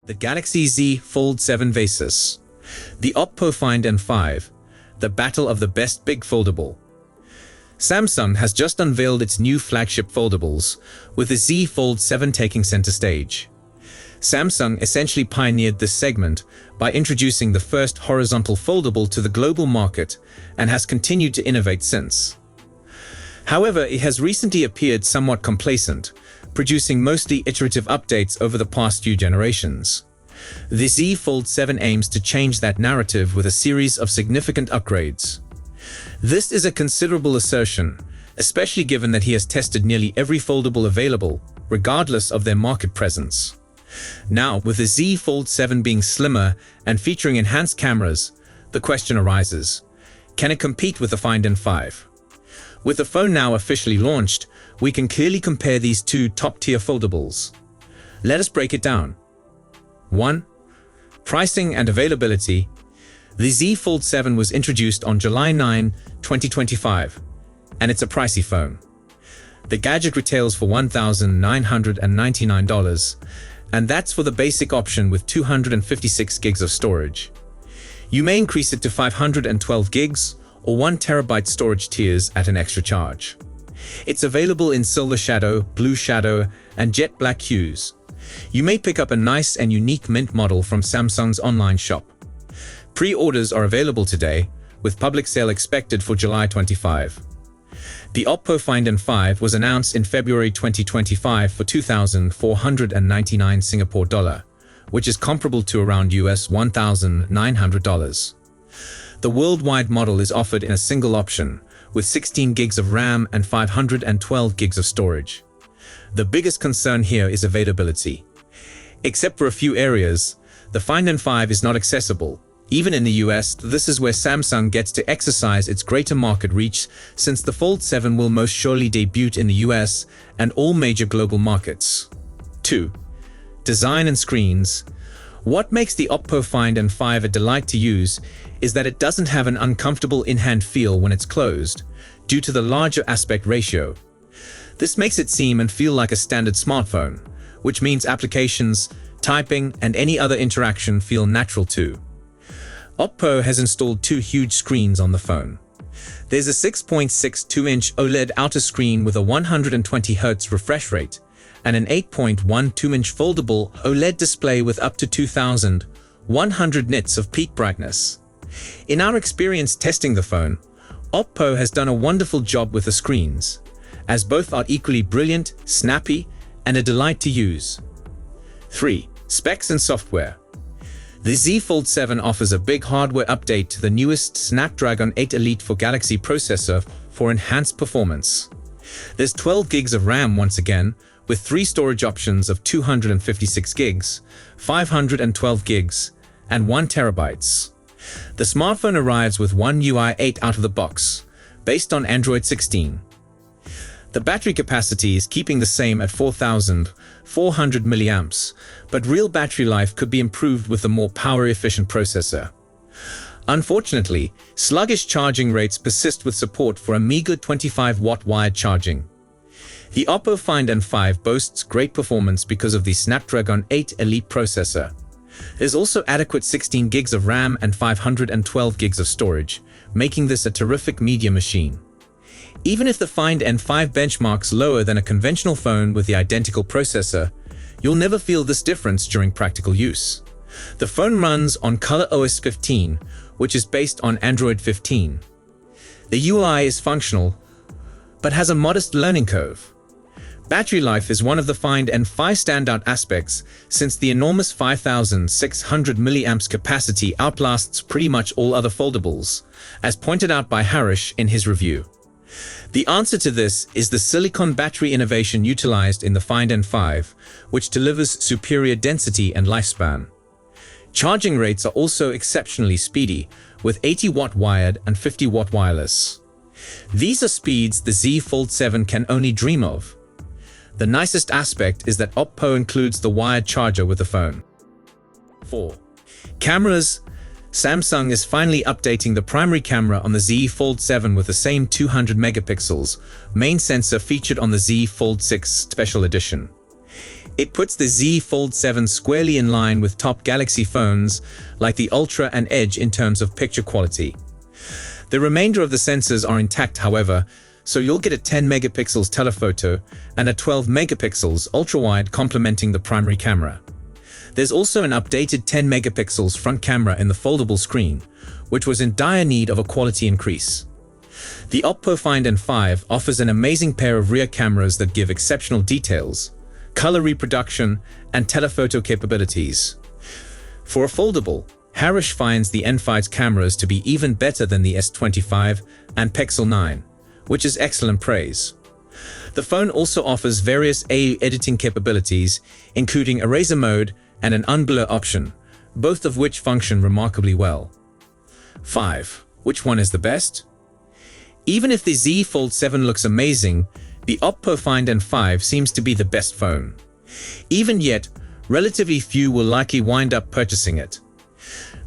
The Galaxy Z Fold 7 vs. The OPPO Find N5, the battle of the best big foldable. Samsung has just unveiled its new flagship foldables, with the Z Fold 7 taking center stage. Samsung essentially pioneered this segment by introducing the first horizontal foldable to the global market and has continued to innovate since. However, it has recently appeared somewhat complacent, producing mostly iterative updates over the past few generations. The Z Fold 7 aims to change that narrative with a series of significant upgrades. This is a considerable assertion, especially given that he has tested nearly every foldable available, regardless of their market presence. Now, with the Z Fold 7 being slimmer and featuring enhanced cameras, the question arises: can it compete with the Find N5? With the phone now officially launched, we can clearly compare these two top-tier foldables. Let us break it down. 1. Pricing and availability. The Z Fold 7 was introduced on July 9, 2025, and it's a pricey phone. The gadget retails for $1,999, and that's for the basic option with 256 gigs of storage. You may increase it to 512 gigs or 1 terabyte storage tiers at an extra charge. It's available in silver shadow, blue shadow, and jet black hues. You may pick up a nice and unique mint model from Samsung's online shop. Pre-orders are available today, with public sale expected for July 25. The OPPO Find N5 was announced in February 2025 for 2,499 Singapore dollar, which is comparable to around US $1,900. The worldwide model is offered in a single option, with 16 gigs of RAM and 512 gigs of storage. The biggest concern here is availability. Except for a few areas, the Find N5 is not accessible. Even in the US, this is where Samsung gets to exercise its greater market reach, since the Fold 7 will most surely debut in the US and all major global markets. 2. Design and screens. What makes the OPPO Find N5 a delight to use is that it doesn't have an uncomfortable in-hand feel when it's closed, due to the larger aspect ratio. This makes it seem and feel like a standard smartphone, which means applications, typing, and any other interaction feel natural too. OPPO has installed two huge screens on the phone. There's a 6.62-inch OLED outer screen with a 120Hz refresh rate, and an 8.12-inch foldable OLED display with up to 2,100 nits of peak brightness. In our experience testing the phone, OPPO has done a wonderful job with the screens, as both are equally brilliant, snappy, and a delight to use. 3. Specs and software. The Z Fold 7 offers a big hardware update to the newest Snapdragon 8 Elite for Galaxy processor for enhanced performance. There's 12 gigs of RAM once again, with 3 storage options of 256 gigs, 512 gigs, and 1 terabytes. The smartphone arrives with One UI 8 out of the box, based on Android 16. The battery capacity is keeping the same at 4,400 milliamps, but real battery life could be improved with a more power-efficient processor. Unfortunately, sluggish charging rates persist with support for a meager 25-watt wired charging. The OPPO Find N5 boasts great performance because of the Snapdragon 8 Elite processor. There's also adequate 16 gigs of RAM and 512 gigs of storage, making this a terrific media machine. Even if the Find N5 benchmarks lower than a conventional phone with the identical processor, you'll never feel this difference during practical use. The phone runs on ColorOS 15, which is based on Android 15. The UI is functional, but has a modest learning curve. Battery life is one of the Find N5 standout aspects, since the enormous 5,600 mAh capacity outlasts pretty much all other foldables, as pointed out by Harish in his review. The answer to this is the silicon battery innovation utilized in the Find N5, which delivers superior density and lifespan. Charging rates are also exceptionally speedy, with 80-watt wired and 50-watt wireless. These are speeds the Z Fold 7 can only dream of. The nicest aspect is that OPPO includes the wired charger with the phone. 4. Cameras. Samsung is finally updating the primary camera on the Z Fold 7 with the same 200 megapixels main sensor featured on the Z Fold 6 Special Edition. It puts the Z Fold 7 squarely in line with top Galaxy phones like the Ultra and Edge in terms of picture quality. The remainder of the sensors are intact, however, so you'll get a 10 megapixels telephoto and a 12 megapixels ultra-wide complementing the primary camera. There's also an updated 10 megapixels front camera in the foldable screen, which was in dire need of a quality increase. The OPPO Find N5 offers an amazing pair of rear cameras that give exceptional details, color reproduction, and telephoto capabilities. For a foldable, Harish finds the N5's cameras to be even better than the S25 and Pixel 9, which is excellent praise. The phone also offers various AU editing capabilities, including eraser mode and an unblur option, both of which function remarkably well. 5. Which one is the best? Even if the Z Fold 7 looks amazing, the OPPO Find N5 seems to be the best phone. Even yet, relatively few will likely wind up purchasing it.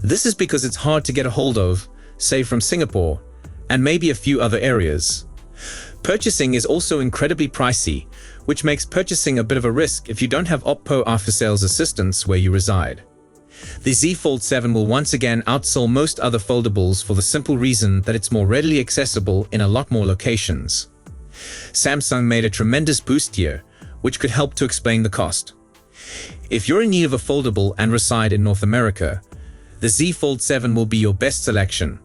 This is because it's hard to get a hold of, say from Singapore, and maybe a few other areas. Purchasing is also incredibly pricey, which makes purchasing a bit of a risk if you don't have OPPO after-sales assistance where you reside. The Z Fold 7 will once again outsell most other foldables for the simple reason that it's more readily accessible in a lot more locations. Samsung made a tremendous boost here, which could help to explain the cost. If you're in need of a foldable and reside in North America, the Z Fold 7 will be your best selection.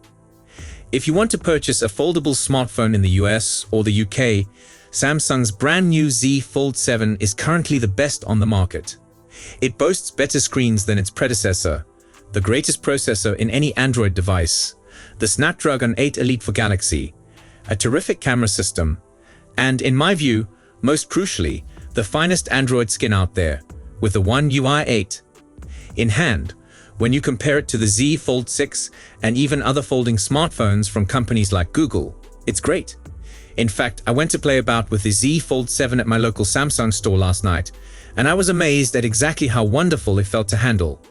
If you want to purchase a foldable smartphone in the US or the UK, Samsung's brand new Z Fold 7 is currently the best on the market. It boasts better screens than its predecessor, the greatest processor in any Android device, the Snapdragon 8 Elite for Galaxy, a terrific camera system, and, in my view, most crucially, the finest Android skin out there, with the One UI 8 in hand. When you compare it to the Z Fold 6 and even other folding smartphones from companies like Google, it's great. In fact, I went to play about with the Z Fold 7 at my local Samsung store last night, and I was amazed at exactly how wonderful it felt to handle.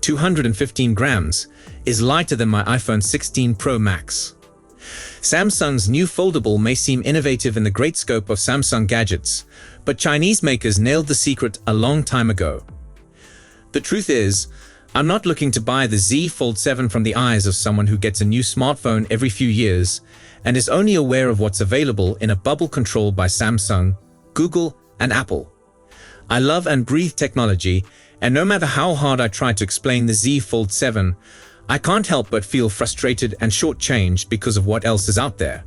215 grams is lighter than my iPhone 16 Pro Max. Samsung's new foldable may seem innovative in the great scope of Samsung gadgets, but Chinese makers nailed the secret a long time ago. The truth is, I'm not looking to buy the Z Fold 7 from the eyes of someone who gets a new smartphone every few years and is only aware of what's available in a bubble controlled by Samsung, Google, and Apple. I love and breathe technology, and no matter how hard I try to explain the Z Fold 7, I can't help but feel frustrated and shortchanged because of what else is out there.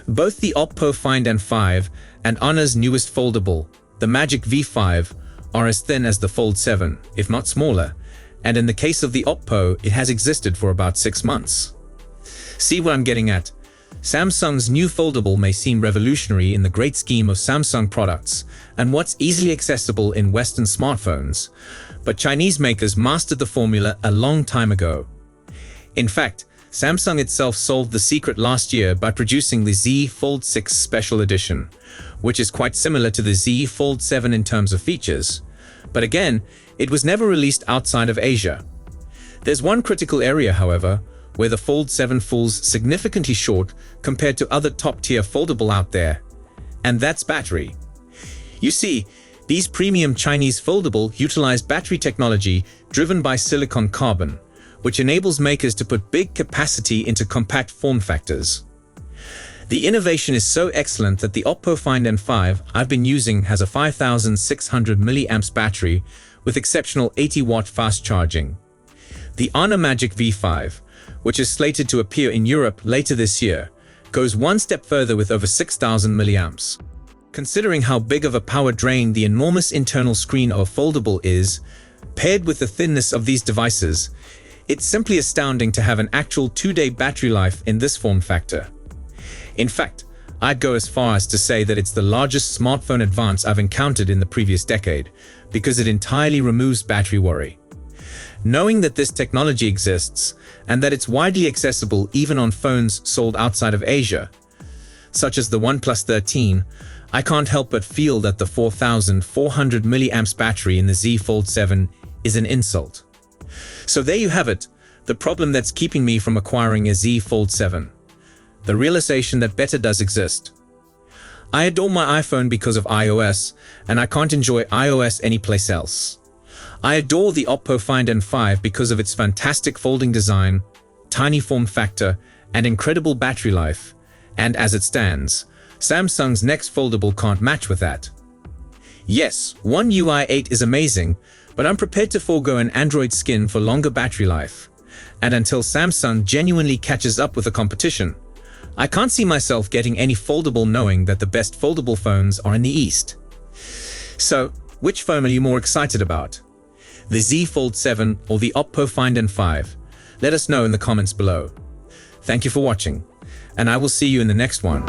Both the OPPO Find N5 and Honor's newest foldable, the Magic V5, are as thin as the Fold 7, if not smaller, and in the case of the OPPO, it has existed for about 6 months. See what I'm getting at? Samsung's new foldable may seem revolutionary in the great scheme of Samsung products and what's easily accessible in Western smartphones, but Chinese makers mastered the formula a long time ago. In fact, Samsung itself solved the secret last year by producing the Z Fold 6 Special Edition, which is quite similar to the Z Fold 7 in terms of features. But again, it was never released outside of Asia. There's one critical area, however, where the Fold 7 falls significantly short compared to other top-tier foldable out there, and that's battery. You see, these premium Chinese foldable utilize battery technology driven by silicon carbon, which enables makers to put big capacity into compact form factors. The innovation is so excellent that the OPPO Find N5 I've been using has a 5600 mAh battery with exceptional 80-watt fast charging. The Honor Magic V5, which is slated to appear in Europe later this year, goes one step further with over 6000 milliamps. Considering how big of a power drain the enormous internal screen of a foldable is, paired with the thinness of these devices, it's simply astounding to have an actual 2-day battery life in this form factor. In fact, I'd go as far as to say that it's the largest smartphone advance I've encountered in the previous decade, because it entirely removes battery worry. Knowing that this technology exists, and that it's widely accessible even on phones sold outside of Asia, such as the OnePlus 13, I can't help but feel that the 4400 mAh battery in the Z Fold 7 is an insult. So there you have it, the problem that's keeping me from acquiring a Z Fold 7. The realization that better does exist. I adore my iPhone because of iOS, and I can't enjoy iOS anyplace else. I adore the OPPO Find N5 because of its fantastic folding design, tiny form factor, and incredible battery life, and as it stands, Samsung's next foldable can't match with that. Yes, One UI 8 is amazing, but I'm prepared to forego an Android skin for longer battery life. And until Samsung genuinely catches up with the competition, I can't see myself getting any foldable knowing that the best foldable phones are in the East. So, which phone are you more excited about? The Z Fold 7 or the OPPO Find N5? Let us know in the comments below. Thank you for watching, and I will see you in the next one.